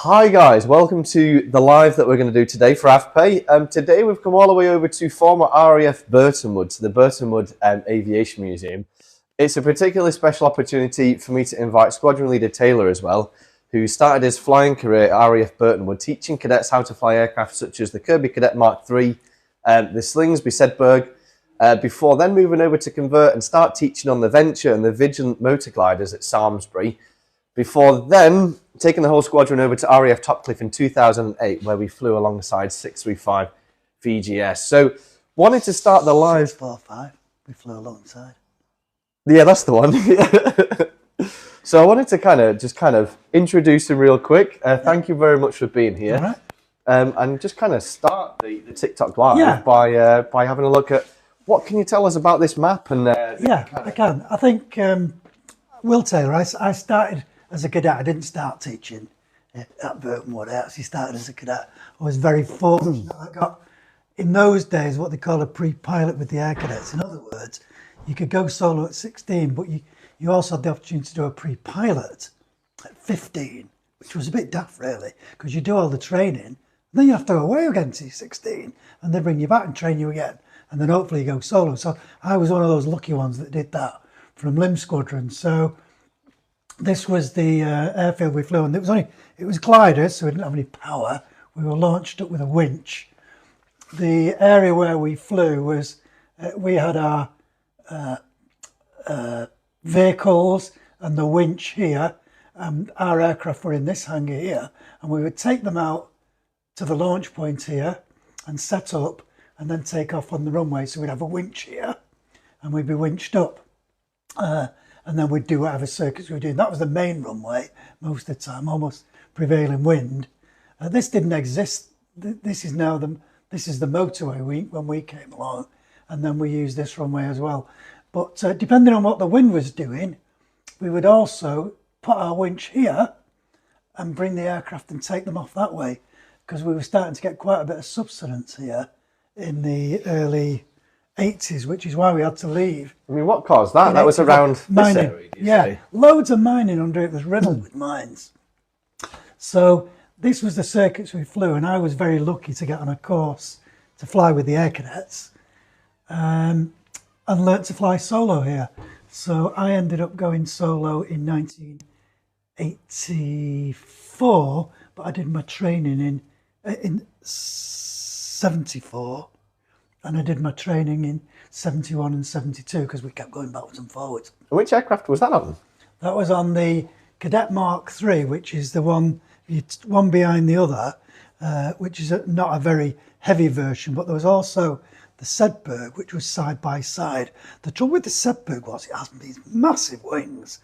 Hi guys, welcome to the live that we're going to do today for AFPay. Today we've come all the way over to former RAF Burtonwood, to the Burtonwood Aviation Museum. It's a particularly special opportunity for me to invite Squadron Leader Taylor as well, who started his flying career at RAF Burtonwood, teaching cadets how to fly aircraft such as the Kirby Cadet Mark III, the Slingsby Sedberg, before then moving over to convert and start teaching on the Venture and the Vigilant motor gliders at Samlesbury. Before then, taking the whole squadron over to RAF Topcliffe in 2008, where we flew alongside 635 VGS. So, wanted to start the live... 645, we flew alongside. Yeah, that's the one. So I wanted to kind of introduce him real quick. Thank you very much for being here. All right. And just kind of start the TikTok live by having a look at what can you tell us about this map? And I can. I think, Will Taylor, I started as a cadet. I didn't start teaching at Burtonwood. I actually started as a cadet. I was very fortunate. I got, in those days, what they call a pre-pilot with the air cadets. In other words, you could go solo at 16, but you also had the opportunity to do a pre-pilot at 15, which was a bit daft, really, because you do all the training, and then you have to go away again to 16, and they bring you back and train you again, and then hopefully you go solo. So I was one of those lucky ones that did that from Limb Squadron. So this was the airfield we flew on. It was gliders, so we didn't have any power. We were launched up with a winch. The area where we flew was, we had our vehicles and the winch here, and our aircraft were in this hangar here, and we would take them out to the launch point here and set up and then take off on the runway. So we'd have a winch here and we'd be winched up. And then we'd do whatever circuits we were doing. That was the main runway most of the time, almost prevailing wind. This didn't exist. This is now the motorway when we came along, and then we used this runway as well. But depending on what the wind was doing, we would also put our winch here and bring the aircraft and take them off that way, because we were starting to get quite a bit of subsidence here in the early 80s, which is why we had to leave. I mean, what caused that? That was around mining. This area, yeah, say? Loads of mining under it. Was riddled with mines. So this was the circuits we flew, and I was very lucky to get on a course to fly with the air cadets, and learnt to fly solo here. So I ended up going solo in 1984, but I did my training in 74. And I did my training in 71 and 72 because we kept going backwards and forwards. Which aircraft was that on? That was on the Cadet Mark III, which is the one behind the other, which is not a very heavy version. But there was also the Sedberg, which was side by side. The trouble with the Sedberg was it has these massive wings.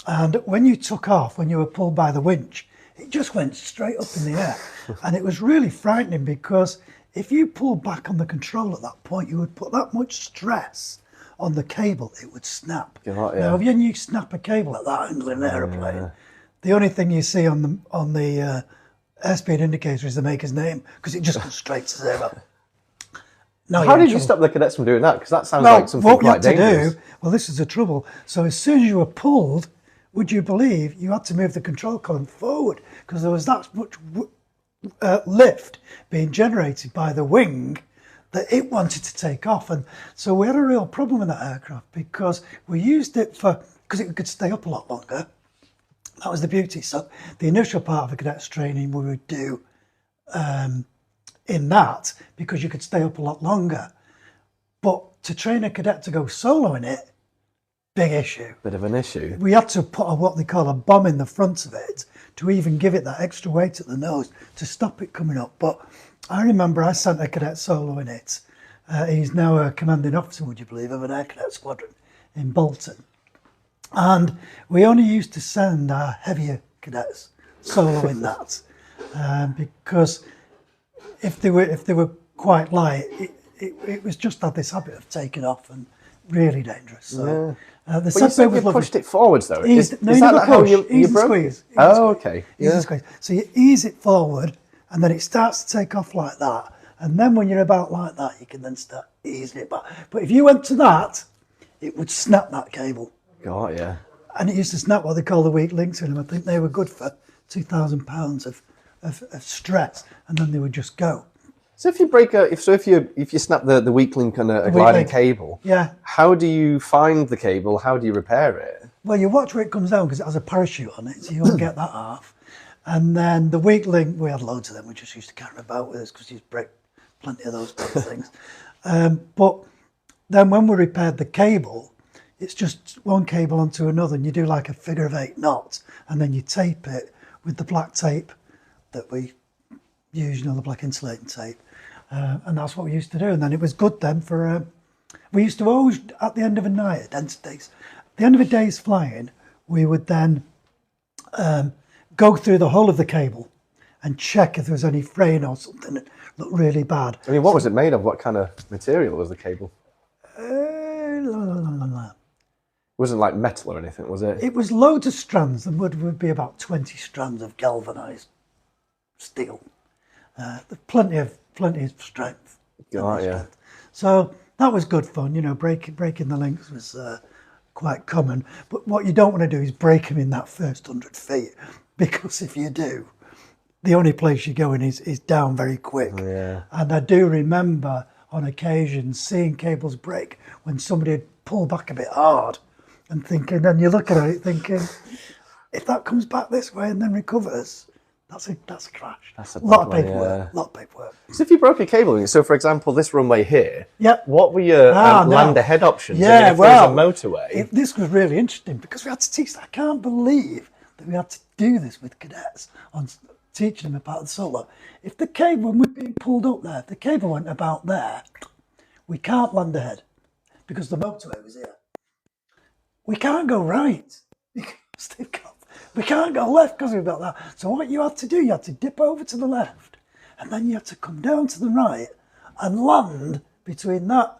And when you took off, when you were pulled by the winch, it just went straight up in the air. And it was really frightening because if you pulled back on the control at that point, you would put that much stress on the cable, it would snap. Now, when you snap a cable at that angle in an aeroplane, the only thing you see on the airspeed indicator is the maker's name, because it just goes straight to zero. No, how did you stop the cadets from doing that? Because that sounds like something quite dangerous. Well, this is the trouble. So as soon as you were pulled, would you believe you had to move the control column forward, because there was that much lift being generated by the wing that it wanted to take off. And so we had a real problem with that aircraft, because we used it because it could stay up a lot longer. That was the beauty. So the initial part of the cadets training we would do in that, because you could stay up a lot longer. But to train a cadet to go solo in it, big issue. Bit of an issue. We had to put what they call a bomb in the front of it to even give it that extra weight at the nose to stop it coming up. But I remember I sent a cadet solo in it. He's now a commanding officer, would you believe, of an air cadet squadron in Bolton. And we only used to send our heavier cadets solo in that, because if they were quite light, it was just had this habit of taking off and really dangerous. So the but you said you pushed it forwards though. Is that how you broke squeeze. it? Oh, okay. Easy squeeze. So you ease it forward, and then it starts to take off like that. And then when you're about like that, you can then start easing it back. But if you went to that, it would snap that cable. God, yeah. And it used to snap what they call the weak links in them. I think they were good for £2,000 of of stress, and then they would just go. So if you break if you snap the weak link on a gliding cable, Yeah. how do you find the cable? How do you repair it? Well, you watch where it comes down because it has a parachute on it, so you won't get that off. And then the weak link, we had loads of them. We just used to carry them about with us because you break plenty of those type of things. But then when we repaired the cable, it's just one cable onto another, and you do like a figure of 8 knots, and then you tape it with the black tape that we use, the black insulating tape. And that's what we used to do. And then it was good then for, we used to always, at the end of a night, at the end of a day's flying, we would then go through the whole of the cable and check if there was any fraying or something that looked really bad. I mean, what was it made of? What kind of material was the cable? It wasn't like metal or anything, was it? It was loads of strands. The wood would be about 20 strands of galvanised steel. Plenty of strength. So that was good fun. Breaking the links was quite common. But what you don't want to do is break them in that first 100 feet, because if you do, the only place you're going is down very quick. Yeah. And I do remember on occasion seeing cables break when somebody had pulled back a bit hard, and thinking, and you're looking at it thinking, if that comes back this way and then recovers, that's a crash. That's a lot of bad one, paperwork. Lot of paperwork. So if you broke a cable, so for example, this runway here, Yep. what were your land ahead options? Yeah, if there was a motorway. This was really interesting because we had to teach. I can't believe that we had to do this with cadets on teaching them about the solo. If the cable, when we're being pulled up there, if the cable went about there, we can't land ahead because the motorway was here. We can't go right because they've got. We can't go left because we've got that. So what you had to do, you had to dip over to the left, and then you had to come down to the right and land between that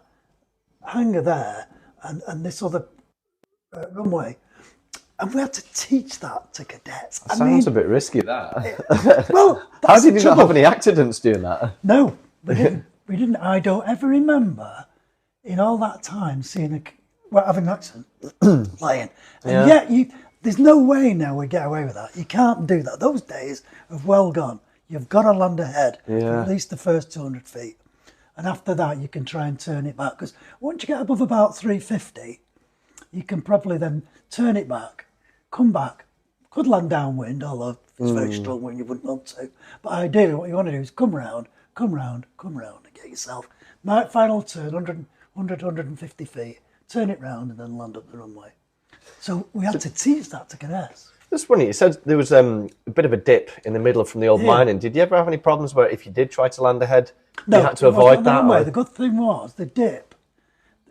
hangar there and this other runway. And we had to teach that to cadets. Sounds a bit risky, that. Well, how did you not have any accidents doing that? No, we didn't. We didn't. I don't ever remember in all that time seeing having an accident flying. And yet there's no way now we get away with that. You can't do that. Those days have well gone. You've got to land ahead for at least the first 200 feet. And after that, you can try and turn it back. Because once you get above about 350, you can probably then turn it back, come back, could land downwind, although if it's very strong wind, you wouldn't want to. But ideally, what you want to do is come round, and get yourself, final turn, 150 feet, turn it round, and then land up the runway. So we had to teach that to cadets. It's funny, you said there was a bit of a dip in the middle from the old mining. Did you ever have any problems where if you did try to land ahead, you had to avoid that? The good thing was the dip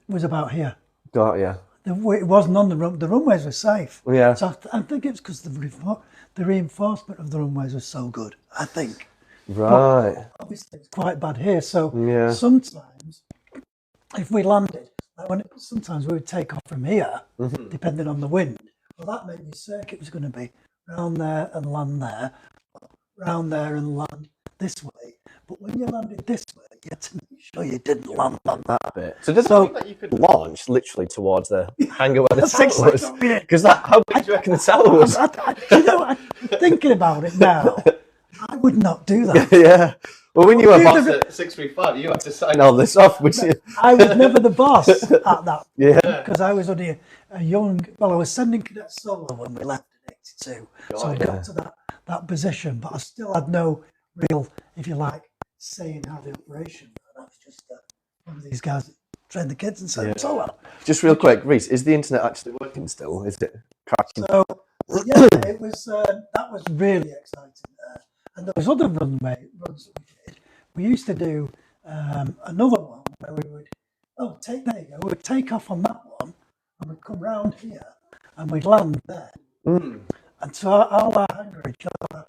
was about here. Got you. It wasn't on the runway. The runways were safe. Yeah. So I think it's because the reinforcement of the runways was so good, I think. Right. But obviously, it's quite bad here. So sometimes, if we landed, sometimes we would take off from here, depending on the wind. Well, that meant your circuit was going to be round there and land there, round there and land this way. But when you landed this way, you had to make sure you didn't land on that bit. So does that mean that you could launch literally towards the hangar where the tower was? Because how big do you reckon the tower was? I'm thinking about it now. I would not do that. Yeah. Well, when you were boss at 635, you had to sign all this off, which I was never the boss at that. Yeah. Because I was only a young. Well, I was sending cadet solo when we left in '82, so I got to that position, but I still had no real, if you like, say in how the operation. That was just one of these guys that trained the kids and sent them solo. Just real quick, Reese, is the internet actually working still? Is it cracking? So yeah, it was. That was really exciting. And there was other runs that we did. We used to do another one where we would, we would take off on that one and we'd come round here and we'd land there. And so all our hangarage, our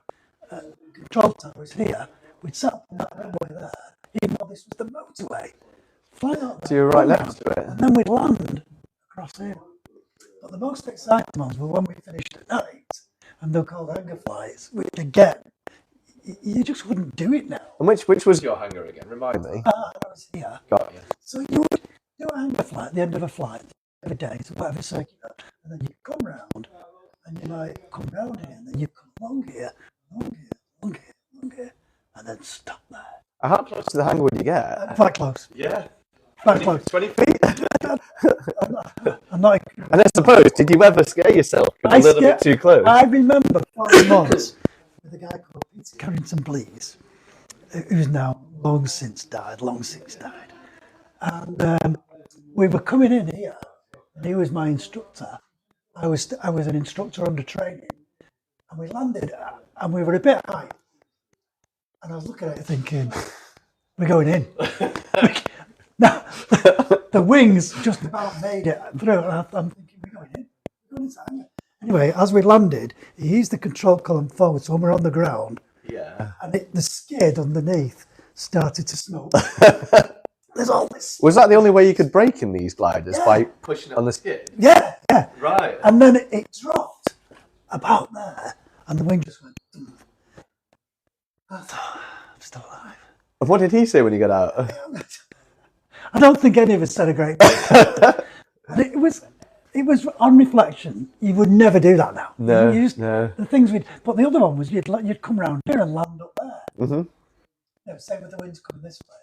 control tower was here. We'd set up that runway there, even though this was the motorway. Fly out there, so you're right next to it. and then we'd land across here. But the most exciting ones were when we finished at night, and they're called hangar flights, which again, you just wouldn't do it now. And which was your hangar again? Remind me. I was here. Got you. So you would do a hangar flight at the end of a flight every day, so whatever circular, and then you come round, and you might come round here, and then you come along here, along here, along here, and then stop there. How close to the hangar would you get? Quite close. Yeah. Quite close. 20 feet? I'm not. And I suppose, did you ever scare yourself a little bit too close? I remember 5 months with a guy called Peter Carrington Blease, who's now long since died. And we were coming in here, and he was my instructor. I was an instructor under training, and we landed, and we were a bit high. And I was looking at it thinking, we're going in. Now, the wings just about made it through. And I'm thinking, we're going in. We're going inside. Anyway, as we landed, he eased the control column forward, so when we're on the ground, and the skid underneath started to smoke. There's all this. Was that the only way you could brake in these gliders? By pushing it on the skid? Yeah. Right. And then it dropped about there, and the wing just went. I thought, I'm still alive. And what did he say when you got out? I don't think any of us said a great deal. And it was on reflection. You would never do that now. No. The things but the other one was you'd come around here and land up there. Mm-hmm. Same with the winds coming this way,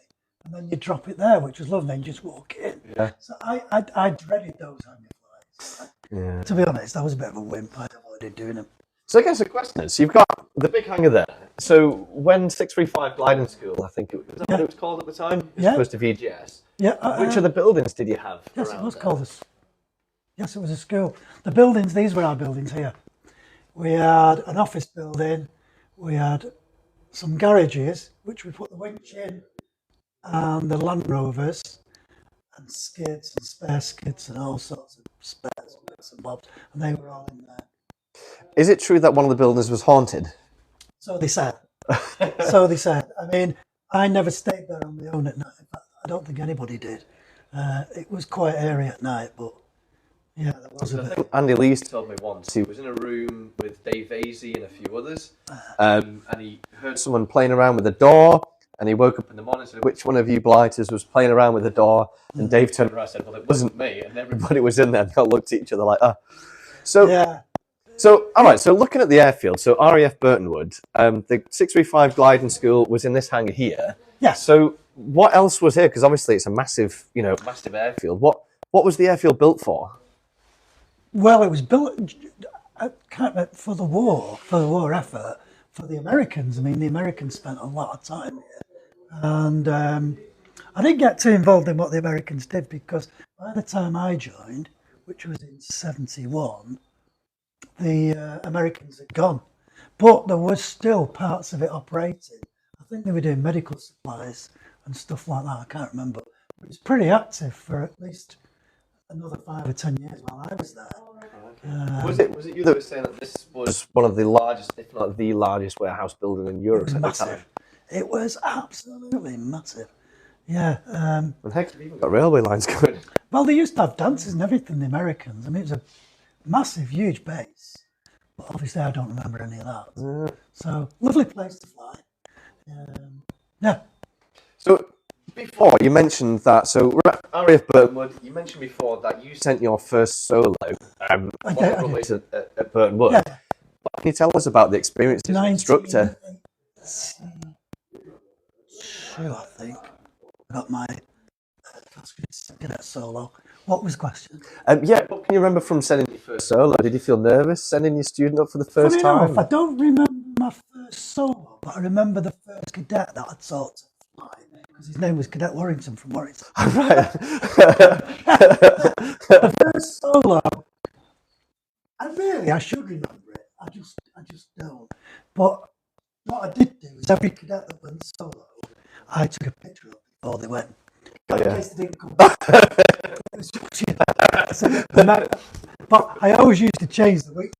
and then you'd drop it there, which was lovely, and just walk in. Yeah. So I dreaded those hangar flights. Yeah. To be honest, I was a bit of a wimp. I avoided doing them. So I guess the question is, you've got the big hangar there. So when 635 gliding school, I think was that what it was called at the time? It was supposed to VGS. Yeah. Which other buildings did you have? Yes, it was called this. Yes, it was a school. The buildings, these were our buildings here. We had an office building. We had some garages, which we put the winch in, and the Land Rovers, and skids and spare skids and all sorts of spares, bits and bobs, and they were all in there. Is it true that one of the buildings was haunted? So they said. I mean, I never stayed there on my own at night. I don't think anybody did. It was quite airy at night, but yeah, there was a bit. Andy Lee's told me once he was in a room with Dave Vasey and a few others, and he heard someone playing around with the door, and he woke up in the morning and said, which one of you blighters was playing around with the door? And Dave turned around and said, well, it wasn't me. And everybody was in there and they all looked at each other like, ah. So, all right, so looking at the airfield, so RAF Burtonwood, the 635 gliding school was in this hangar here. Yeah. So what else was here? Because obviously it's a massive airfield. What was the airfield built for? Well, it was built for the war effort, for the Americans. I mean, the Americans spent a lot of time here. And I didn't get too involved in what the Americans did because by the time I joined, which was in 71, the Americans had gone. But there was still parts of it operating. I think they were doing medical supplies and stuff like that. I can't remember. It was pretty active for at least another 5 or 10 years while I was there. Was it you that was saying that this was one of the largest, if not the largest, warehouse building in Europe at the time? It was absolutely massive. Yeah. And heck, they've even got railway lines going. Well, they used to have dances and everything, the Americans. I mean, it was a massive, huge base. But obviously, I don't remember any of that. So, lovely place to fly. Yeah. So, before you mentioned that, so RAF Burtonwood, you mentioned before that you sent your first solo at Burtonwood. Yeah. What can you tell us about the experience as an instructor? 1982, I think. I got my cadet solo. What was the question? What can you remember from sending your first solo? Did you feel nervous sending your student up for the first time? Enough, I don't remember my first solo, but I remember the first cadet that I taught to fly. Because his name was Cadet Warrington from Warrington. Right. The first solo, I should remember it. I just don't. But what I did do is every cadet that went solo, I took a picture of before they went. In case they didn't come back. But I always used to change the week.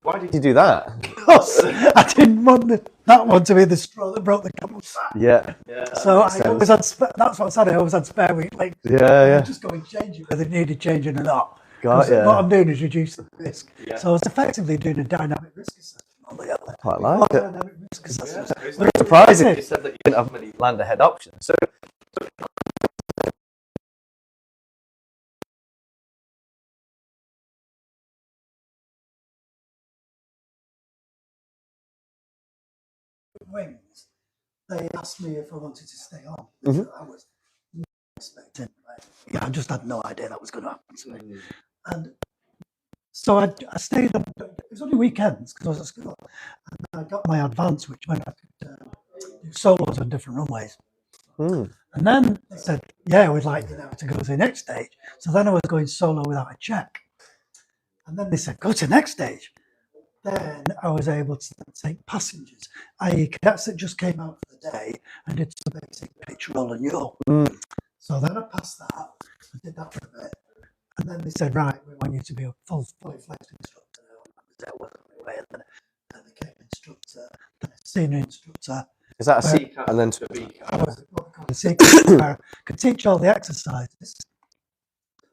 Why did you do that? Because I didn't want that one to be the straw that broke the camel's back. Yeah. So I always had that's what I said. I always had spare week. Like, just go and change it whether it needed changing or not. What I'm doing is reducing the risk. Yeah. So I was effectively doing a dynamic risk assessment on the other. Quite like it. Dynamic risk assessment. It's very surprising you said that you didn't have many land ahead options. So wings, they asked me if I wanted to stay on. I was not expecting. Right? Yeah, I just had no idea that was going to happen to me. And so I stayed on. It was only weekends because I was at school, and I got my advance, which meant I could do solos on different runways. And then they said, "Yeah, we'd like you now to go to the next stage." So then I was going solo without a check. And then they said, "Go to the next stage." Then I was able to take passengers, i.e. cadets that just came out for the day and did some basic pitch, roll and yaw. So then I passed that, I did that for a bit. And then they said, "Right, we want you to be a fully fledged instructor now." And then I became instructor, then a senior instructor. Is that a C cat and then to a B cat? I was what we call a C cat, where I could teach all the exercises,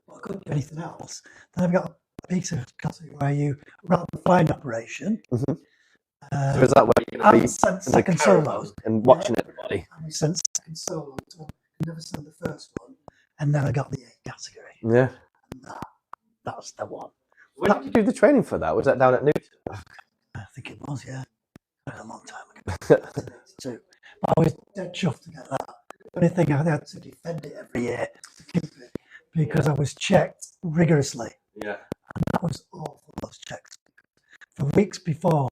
but I couldn't do anything else. Then I've got a piece of category where you run the flying operation. So is that where you're going to be sent second solos and watching everybody? And we sent second solos. I never sent the first one, and then I got the A category. Yeah. And that's the one. When did you do the training for that? Was that down at Newton? I think it was, yeah. A long time ago. But I was dead chuffed to get that. The only thing I had to defend it every year to keep it because I was checked rigorously. Yeah. And that was awful, those checks. For weeks before,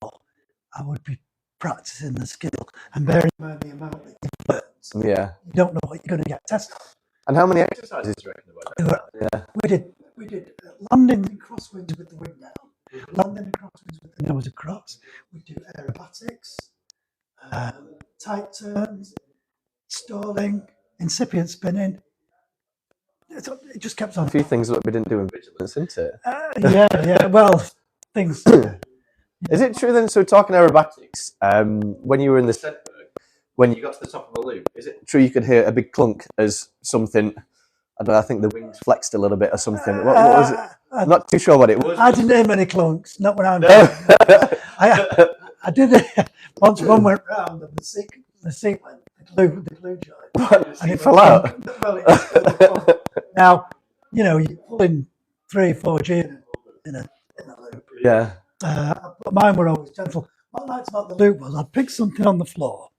I would be practicing the skill and bearing in mind the amount that you learn. Yeah. You don't know what you're going to get tested. And how many exercises do you reckon there were? Yeah. We did landing and crosswinds with the wing down. Landing and crosswinds with the nose across. We do aerobatics, tight turns, stalling, incipient spinning. It just kept on. A few things that we didn't do in vigilance, isn't it? Yeah. Well, things. Is it true then? So talking aerobatics, when you were in the Sedberg, when you got to the top of the loop, is it true you could hear a big clunk as something? I don't know. I think the wings flexed a little bit or something. What was it? I'm not too sure what it was. I didn't hear many clunks. Not when I'm. I did it once. One went round and the seat went. The glue joint. And it fell out. Well, now, you're pulling 3 or 4 G in a loop. Yeah. But mine were always gentle. What I liked about the loop was I'd pick something on the floor,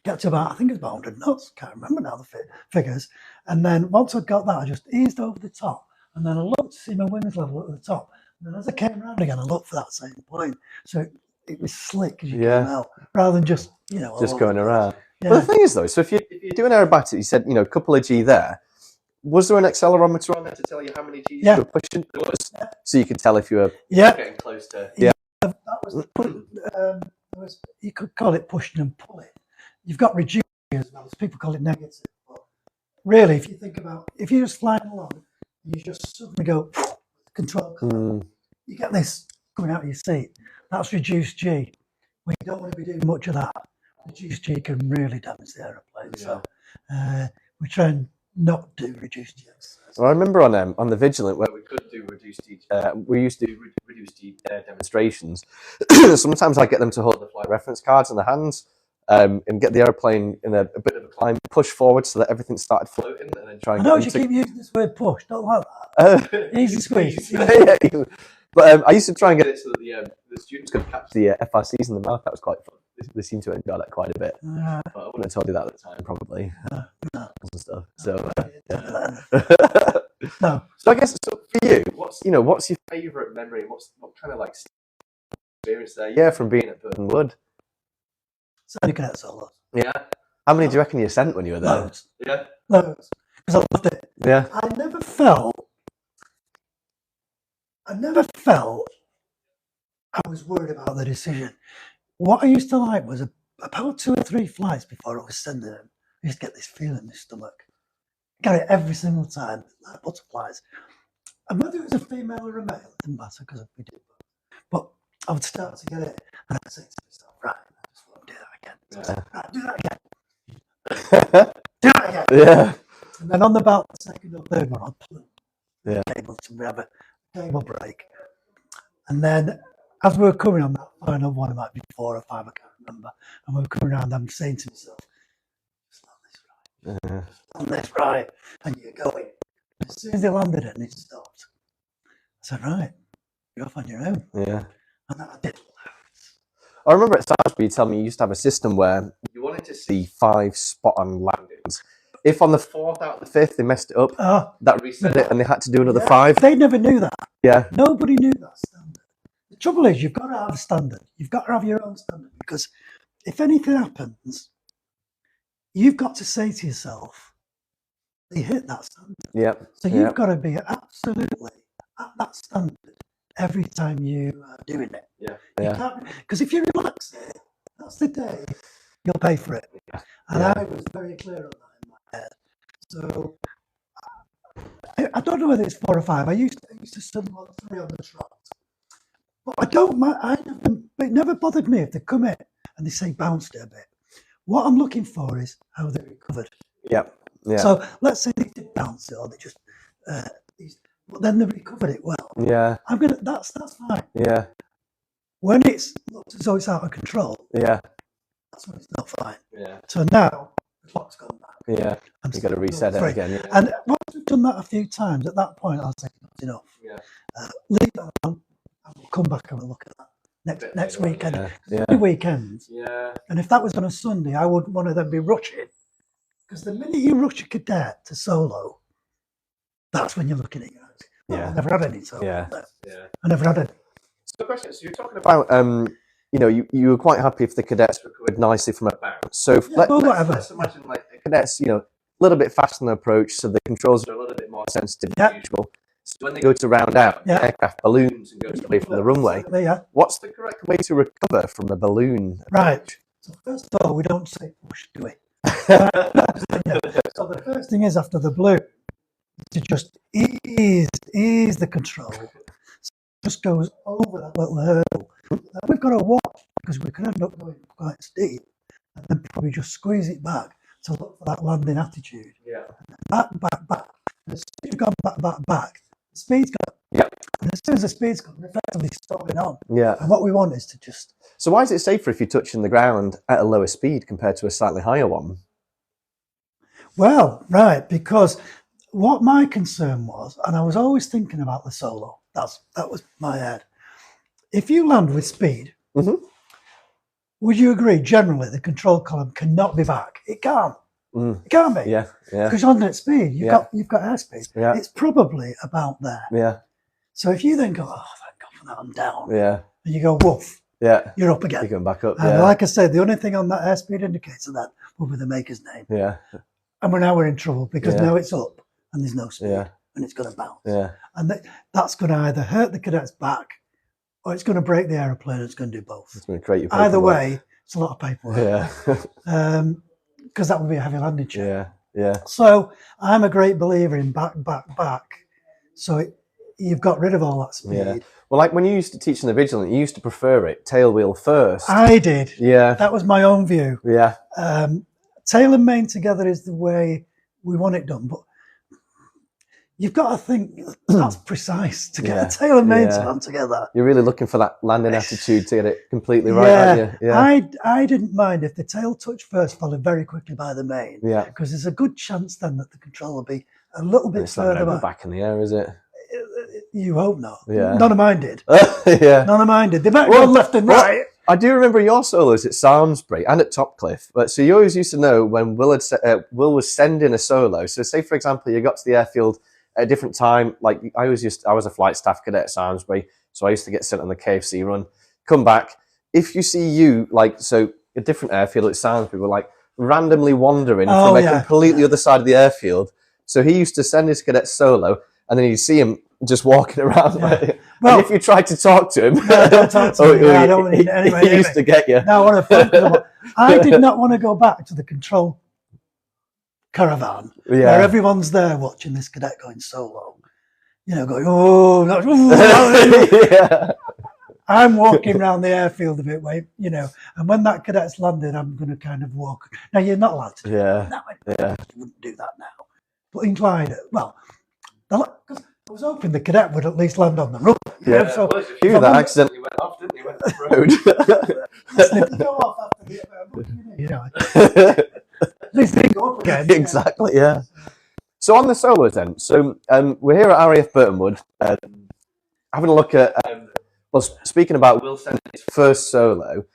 get to about, I think it's about 100 knots, can't remember now the figures. And then once I'd got that, I just eased over the top. And then I looked to see my wings level at the top. And then as I came around again, I looked for that same point. So it was slick as you came out, rather than just, just going around. Yeah. But the thing is, though, so if you're doing aerobatics, you said, a couple of G there. Was there an accelerometer on there to tell you how many Gs you were pushing? There was. Yeah. So you could tell if you were getting close to... Yeah. That was, you could call it pushing and pulling. You've got reducing as well. People call it negative. But really, if you think about, if you're just flying along, you just suddenly go, control. You get this coming out of your seat. That's reduced G. We don't want to be doing much of that. Reduced G can really damage the aeroplane. Yeah. So we try and not do reduced G. Well, I remember on the Vigilant where we could do reduced G, we used to do reduced G demonstrations. Sometimes I get them to hold the flight reference cards in their hands and get the aeroplane in a bit of a climb, push forward so that everything started floating, and then try and. I know you keep using this word push. Don't like that. Easy squeeze. But I used to try and get it so that the students could catch the FRCs in the mouth. That was quite fun. They seem to enjoy that quite a bit. But I wouldn't have told you that at the time, probably. No. And stuff. So, no. So I guess for you, what's your favourite memory? What kind of experience there? Yeah, from being at Burtonwood. Sending cadet solos. Yeah. How many do you reckon you sent when you were there? Loads. Yeah. Loads. Because I loved it. Yeah. I never felt I was worried about the decision. What I used to like was about 2 or 3 flights before I was sending them. I used to get this feeling in my stomach. Get it every single time, like butterflies. And whether it was a female or a male, it didn't matter because we did. But I would start to get it, and I'd say to myself, right, I just want to do that again. So right, do that again. Do that again. Yeah. And then on about the second or third one, I'd pull the cable to have a cable break. And then as we were coming on that final one, it might be 4 or 5, I can't remember. And we were coming around, I'm saying to myself, just land this right. Land this right. And you're going. And as soon as they landed it and it stopped, I said, right, you're off on your own. Yeah. And then I did loads. I remember at Salisbury you telling me you used to have a system where you wanted to see 5 spot-on landings. If on the 4th out of the 5th they messed it up, that reset it and they had to do another 5. They never knew that. Yeah. Nobody knew that standard. The trouble is, you've got to have a standard. You've got to have your own standard, because if anything happens, you've got to say to yourself, they hit that standard. Yeah. So you've got to be absolutely at that standard every time you are doing it. Yeah. Because if you relax it, that's the day you'll pay for it. Yeah. And I was very clear on that in my head. So I don't know whether it's 4 or 5. I used to study 3 on the trot. But I don't mind. It never bothered me if they come in and they say bounced it a bit. What I'm looking for is how they recovered. Yeah. Yeah. So let's say they did bounce it, or they just, but then they recovered it well. Yeah. That's fine. Yeah. When it's looks as though it's out of control, Yeah. that's when it's not fine. Yeah. So now the clock's gone back. Yeah. You got to reset it again. Yeah. And once we've done that a few times, at that point I'll say that's enough. Yeah. Leave that alone, and we'll come back and we'll look at that next weekend. Yeah. Every weekend. Yeah. And if that was on a Sunday, I wouldn't want to then be rushing. Because the minute you rush a cadet to solo, that's when you're looking at your hands. Yeah. I've never had any solo. Yeah. No. Yeah. I never had any. So the question is, you're talking about, you were quite happy if the cadets recovered nicely from a bounce. So let's imagine like the cadets, a little bit faster in the approach, so the controls are a little bit more sensitive than usual. So when they go to round out, the aircraft balloons and goes away from the runway. What's the correct way to recover from a balloon approach? Right. So first of all, we don't say push, do we? So the first thing is, after the balloon, to just ease the control. So it just goes over that little hurdle. We've got to watch, because we can end up going quite steep, and then probably just squeeze it back to look for that landing attitude. Yeah. Back. And as soon as you've gone back, the speed's gone. Yeah. And as soon as the speed's gone, we're effectively stopping on. Yeah. And what we want is to just... So why is it safer if you're touching the ground at a lower speed compared to a slightly higher one? Well, right, because what my concern was, and I was always thinking about the solo, that was my head. If you land with speed, would you agree, generally, the control column cannot be back? It can't. It can't be. Yeah. Because you're landing at speed, you've got airspeed. Yeah. It's probably about there. Yeah. So if you then go, oh, thank God for that, I'm down. Yeah. And you go, woof. Yeah. You're up again. You're going back up. And like I said, the only thing on that airspeed indicator then will be the maker's name. Yeah. And we're in trouble, because now it's up and there's no speed and it's going to bounce. Yeah. And that's going to either hurt the cadet's back, or it's going to break the aeroplane. It's going to do both. It's going to create your either way, it's a lot of paperwork. Yeah. Because that would be a heavy landing check. Yeah. Yeah. So I'm a great believer in back. So you've got rid of all that speed. Yeah. Well, like when you used to teach in the Vigilant, you used to prefer it tail wheel first. I did. Yeah. That was my own view. Yeah. Tail and main together is the way we want it done, but you've got to think that's precise to get a tail and main to land together. You're really looking for that landing attitude to get it completely right, aren't you? Yeah. I didn't mind if the tail touched first, followed very quickly by the main. Yeah. Because there's a good chance then that the control will be a little bit further back in the air, is it? You hope not. Yeah. None of mine did. Yeah. None of mine did. They might go left and right. I do remember your solos at Samlesbury and at Topcliffe. But so you always used to know when Will was sending a solo. So say, for example, you got to the airfield at a different time. Like I was a flight staff cadet at Samlesbury, so I used to get sent on the KFC run. Come back. If you see you, a different airfield at Samlesbury were randomly wandering from a completely other side of the airfield. So he used to send his cadet solo, and then you see him just walking around. Well, and if you tried to talk to him, don't talk to me. I don't want to anyway. He used to get you. No, I did not want to go back to the control caravan where everyone's there watching this cadet going solo. Going, I'm walking around the airfield a bit, and when that cadet's landed, I'm going to kind of walk. Now, you're not allowed to do that. You wouldn't do that now. But in Clyde, because I was hoping the cadet would at least land on the roof. So that accidentally went off, didn't he? Went off the road. These things go up again. Exactly, yeah. So on the solos then, we're here at RAF Burtonwood, having a look at, speaking about Will sending his first solo.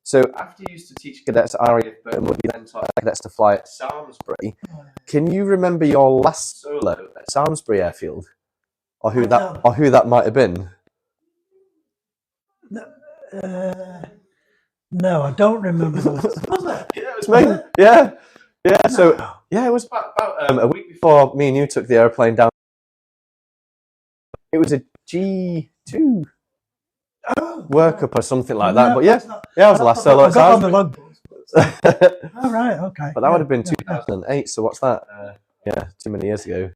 So after you used to teach cadets at RAF Burtonwood, you then taught cadets to fly at Samlesbury. Can you remember your last solo at Samlesbury Airfield, or who that might have been? No, I don't remember. Yeah, it was me. Yeah. So it was about a week before me and you took the airplane down. It was a G2 workup or something like that. But I was the last solo at Samlesbury. All right, okay. But that would have been 2008. So what's that? Too many years ago.